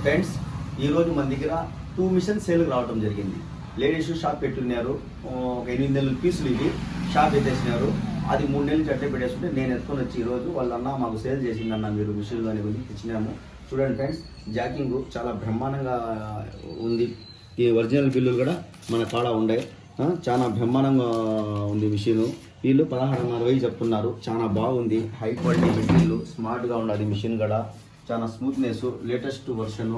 Friends, ఈరోజు మన దగ్గర 2 మిషన్ సేల్కి రావడం జరిగింది. లేడీస్ షాప్ పెట్టున్నారు. ఒక 8 నెలల పీసులు ఇవి షాప్ ఎత్తేసినారు. అది 3 నెలలు చట్టే పెట్టేసుకుంటే నేను ఎత్తుకొని వచ్చి ఈరోజు వాళ్ళన్న మాకు సేల్ చేసిందన్న మీరు మిషన్లు అని గురించి తెచ్చినాము. చూడండి ఫ్రెండ్స్, జాకింగ్ చాలా బ్రహ్మాండంగా ఉంది. ఈ ఒరిజినల్ బిల్లులు కూడా మన కాడ ఉండే చాలా బ్రహ్మాండంగా ఉంది మిషన్. వీళ్ళు 16.5 చెప్తున్నారు. చాలా బాగుంది, హై క్వాలిటీ మిషన్లు, స్మార్ట్గా ఉన్నది మిషన్ కూడా. చాలా స్మూత్నెస్, లేటెస్ట్ వర్షన్,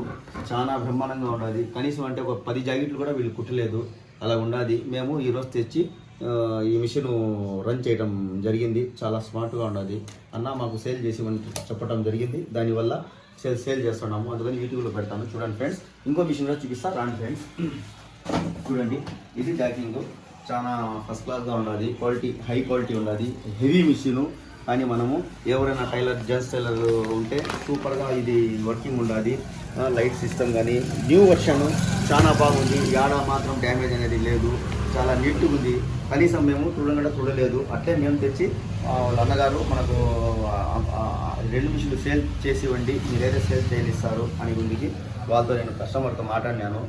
చాలా బ్రహ్మాండంగా ఉన్నది. కనీసం అంటే ఒక 10 జాకెట్లు కూడా వీళ్ళు కుట్టలేదు, అలా ఉన్నది. మేము ఈరోజు తెచ్చి ఈ మిషన్ రన్ చేయడం జరిగింది. చాలా స్మార్ట్గా ఉన్నది. అన్న మాకు సేల్ చేసి చెప్పడం జరిగింది, దానివల్ల సేల్ చేస్తున్నాము. అందుకని యూట్యూబ్లో పెడతాను. చూడండి ఫ్రెండ్స్, ఇంకో మిషన్ కూడా చూపిస్తా రాండి ఫ్రెండ్స్. చూడండి, ఇది జాకింగ్ చాలా ఫస్ట్ క్లాస్గా ఉన్నది. క్వాలిటీ హై క్వాలిటీ ఉన్నది. హెవీ మిషను, కానీ మనము ఎవరైనా టైలర్ జెంట్స్ టైలర్ ఉంటే సూపర్గా ఇది వర్కింగ్ ఉన్నది. లైట్ సిస్టమ్ కానీ న్యూ వర్షన్ చాలా బాగుంది. యాడ మాత్రం డ్యామేజ్ అనేది లేదు, చాలా నీట్గా ఉంది. కనీసం మేము చూడలేదు. అట్లే మేము తెచ్చి వాళ్ళ అన్నగారు మనకు 2 మిషన్లు సేల్ చేసి ఇవ్వండి, మీరైతే సేల్ చేయనిస్తారు అని గురించి వాళ్ళతో నేను కస్టమర్తో మాట్లాడినాను.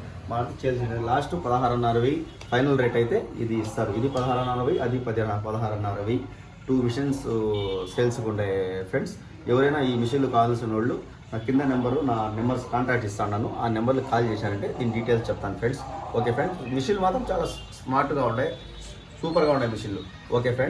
చేసిన లాస్ట్ 16.5 ఫైనల్ రేట్ అయితే ఇది ఇస్తారు. ఇది 16.5, అది 16.5. 2 మిషన్స్ సేల్స్కి ఉండే ఫ్రెండ్స్. ఎవరైనా ఈ మిషన్లు కావాల్సిన వాళ్ళు నా కింద నా నెంబర్స్ కాంటాక్ట్ ఇస్తాను. ఆ నెంబర్కి కాల్ చేశారంటే దీని డీటెయిల్స్ చెప్తాను ఫ్రెండ్స్. ఓకే ఫ్రెండ్స్, మిషన్లు మాత్రం చాలా స్మార్ట్గా ఉన్నాయి, సూపర్గా ఉన్నాయి మిషన్లు. Okay friends.